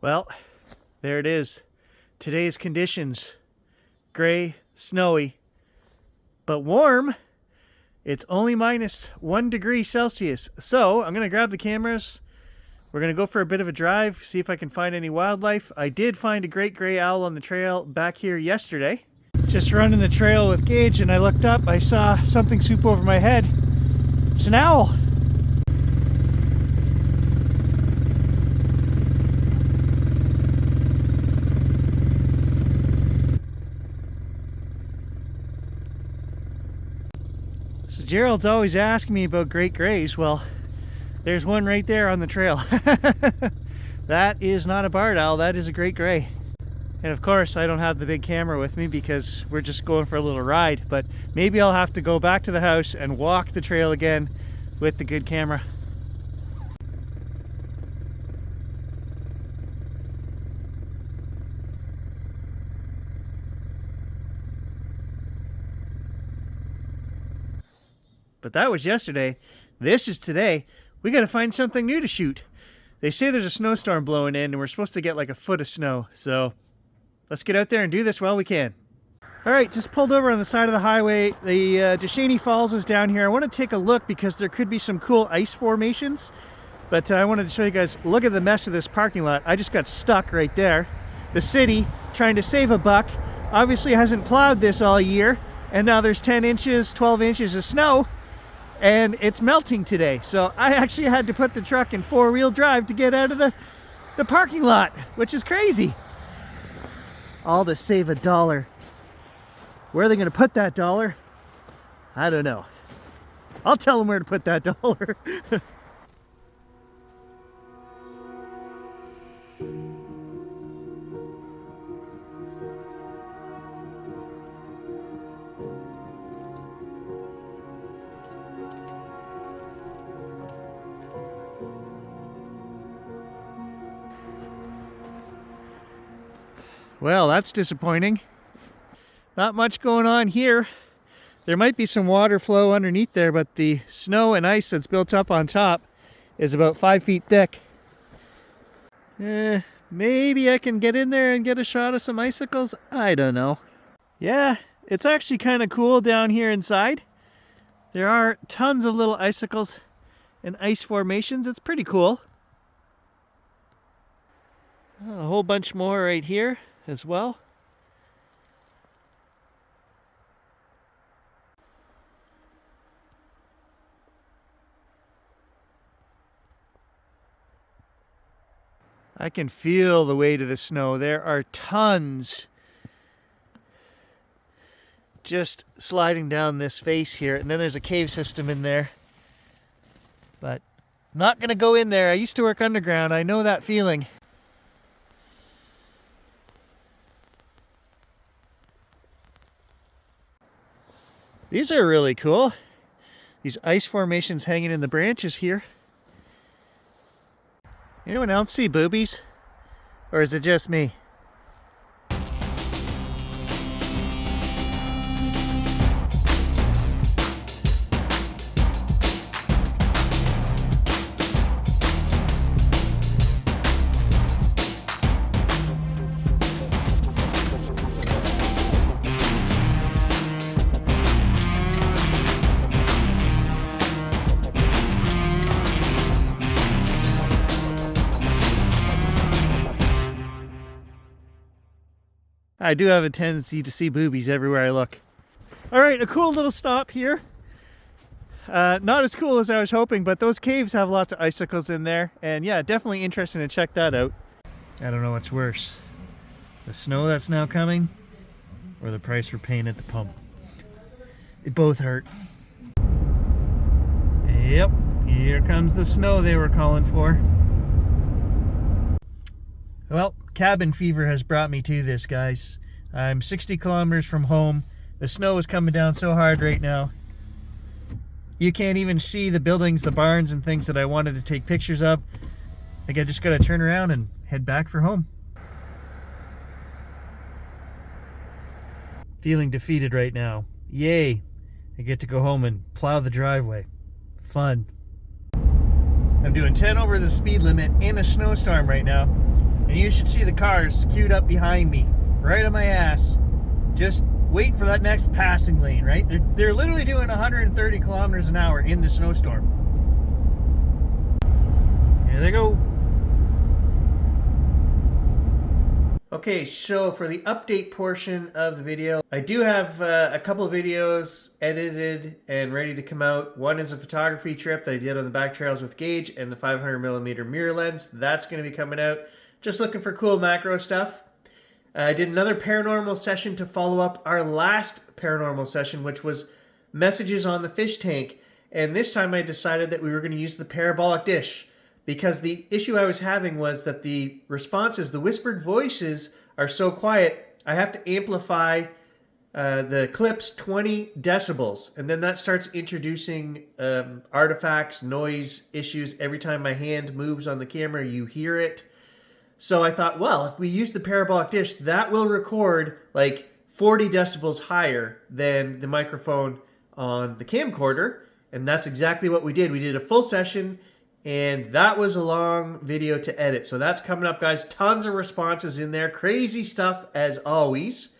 Well, there it is. Today's conditions. Gray, snowy, but warm. It's only -1 degree Celsius. So I'm going to grab the cameras. We're going to go for a bit of a drive, see if I can find any wildlife. I did find a great gray owl on the trail back here yesterday. Just running the trail with Gage, and I looked up. I saw something swoop over my head. It's an owl. So Gerald's always asking me about great grays. Well, there's one right there on the trail. That is not a barred owl, that is a great gray. And of course, I don't have the big camera with me because we're just going for a little ride, but maybe I'll have to go back to the house and walk the trail again with the good camera. But that was yesterday. This is today. We got to find something new to shoot. They say there's a snowstorm blowing in and we're supposed to get like a foot of snow. So let's get out there and do this while we can. All right, just pulled over on the side of the highway. The Descheny Falls is down here. I want to take a look because there could be some cool ice formations. But I wanted to show you guys, look at the mess of this parking lot. I just got stuck right there. The city, trying to save a buck, obviously hasn't plowed this all year. And now there's 10 inches, 12 inches of snow. And it's melting today. So I actually had to put the truck in 4-wheel drive to get out of the parking lot, which is crazy. All to save $1. Where are they going to put that $1? I don't know. I'll tell them where to put that $1. Well, that's disappointing. Not much going on here. There might be some water flow underneath there, but the snow and ice that's built up on top is about 5 feet thick. Maybe I can get in there and get a shot of some icicles. I don't know. Yeah, it's actually kind of cool down here inside. There are tons of little icicles and ice formations. It's pretty cool. A whole bunch more right here as well. I can feel the weight of the snow. There are tons just sliding down this face here, and then there's a cave system in there. But I'm not gonna go in there. I used to work underground. I know that feeling. These are really cool. These ice formations hanging in the branches here. Anyone else see boobies? Or is it just me? I do have a tendency to see boobies everywhere I look. All right, a cool little stop here. Not as cool as I was hoping, but those caves have lots of icicles in there. And yeah, definitely interesting to check that out. I don't know what's worse. The snow that's now coming or the price we're paying at the pump. It both hurt. Yep, here comes the snow they were calling for. Well, cabin fever has brought me to this, guys. I'm 60 kilometers from home. The snow is coming down so hard right now. You can't even see the buildings, the barns and things that I wanted to take pictures of. I think I just gotta turn around and head back for home. Feeling defeated right now. Yay! I get to go home and plow the driveway. Fun. I'm doing 10 over the speed limit in a snowstorm right now. And you should see the cars queued up behind me, right on my ass, just waiting for that next passing lane, right? They're literally doing 130 kilometers an hour in the snowstorm. Here they go. Okay, so for the update portion of the video, I do have a couple of videos edited and ready to come out. One is a photography trip that I did on the back trails with Gage and the 500mm mirror lens. That's going to be coming out. Just looking for cool macro stuff. I did another paranormal session to follow up our last paranormal session, which was messages on the fish tank. And this time I decided that we were going to use the parabolic dish, because the issue I was having was that the responses, the whispered voices, are so quiet, I have to amplify the clips 20 decibels. And then that starts introducing artifacts, noise issues. Every time my hand moves on the camera, you hear it. So I thought, well, if we use the parabolic dish, that will record like 40 decibels higher than the microphone on the camcorder. And that's exactly what we did. We did a full session, and that was a long video to edit. So that's coming up, guys. Tons of responses in there. Crazy stuff, as always.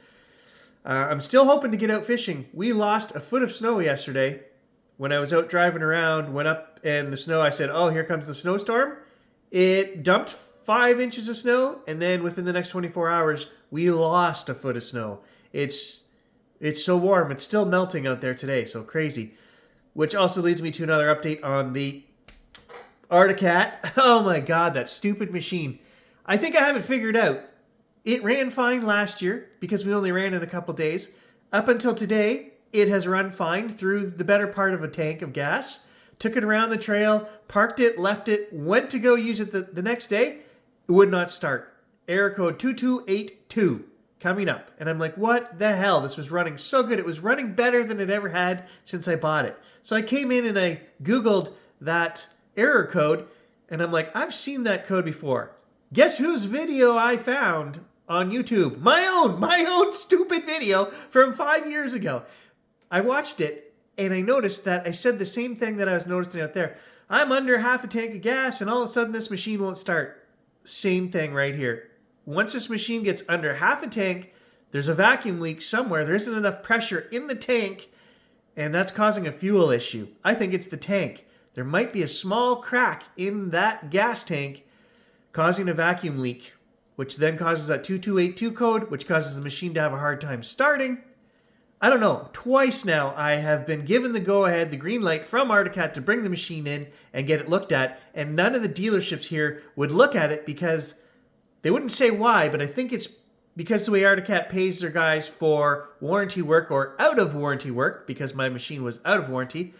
I'm still hoping to get out fishing. We lost a foot of snow yesterday. When I was out driving around, went up in the snow, I said, oh, here comes the snowstorm. It dumped 5 inches of snow, and then within the next 24 hours, we lost a foot of snow. It's so warm. It's still melting out there today, so crazy. Which also leads me to another update on the Articat. Oh my God, that stupid machine. I think I have it figured out. It ran fine last year because we only ran it a couple days. Up until today, it has run fine through the better part of a tank of gas. Took it around the trail, parked it, left it, went to go use it the next day. It would not start. Error code 2282 coming up. And I'm like, what the hell? This was running so good. It was running better than it ever had since I bought it. So I came in and I Googled that error code, and I'm like, I've seen that code before. Guess whose video I found on YouTube? My own stupid video from 5 years ago. I watched it, and I noticed that I said the same thing that I was noticing out there. I'm under half a tank of gas, and all of a sudden this machine won't start. Same thing right here. Once this machine gets under half a tank, there's a vacuum leak somewhere. There isn't enough pressure in the tank, and that's causing a fuel issue. I think it's the tank. There might be a small crack in that gas tank causing a vacuum leak, which then causes that 2282 code, which causes the machine to have a hard time starting. I don't know. Twice now I have been given the go-ahead, the green light from Articat to bring the machine in and get it looked at, and none of the dealerships here would look at it because they wouldn't say why, but I think it's because the way Articat pays their guys for warranty work or out of warranty work, because my machine was out of warranty.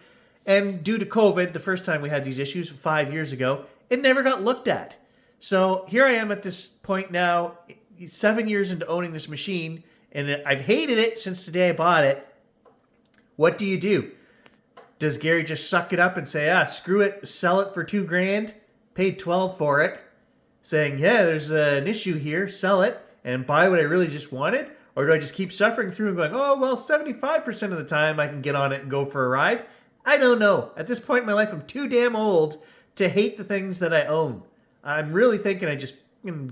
And due to COVID, the first time we had these issues 5 years ago, it never got looked at. So here I am at this point now, 7 years into owning this machine, and I've hated it since the day I bought it. What do you do? Does Gary just suck it up and say, screw it, sell it for $2,000, paid $12 for it, saying, yeah, there's an issue here, sell it, and buy what I really just wanted? Or do I just keep suffering through and going, oh, well, 75% of the time I can get on it and go for a ride? I don't know. At this point in my life, I'm too damn old to hate the things that I own. I'm really thinking I just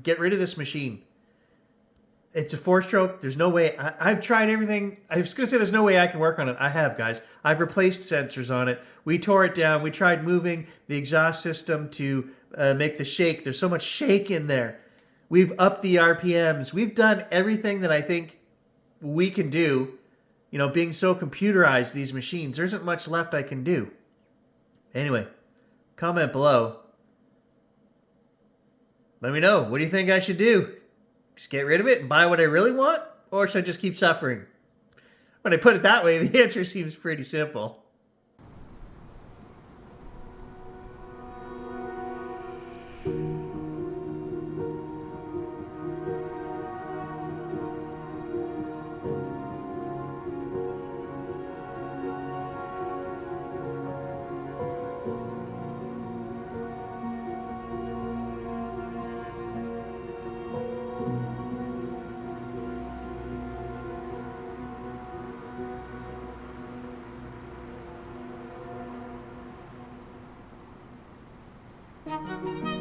get rid of this machine. It's a 4-stroke. There's no way. I've tried everything. I was going to say there's no way I can work on it. I have, guys. I've replaced sensors on it. We tore it down. We tried moving the exhaust system to make the shake. There's so much shake in there. We've upped the RPMs. We've done everything that I think we can do. You know, being so computerized, these machines, there isn't much left I can do. Anyway, comment below. Let me know. What do you think I should do? Just get rid of it and buy what I really want? Or should I just keep suffering? When I put it that way, the answer seems pretty simple. Thank you.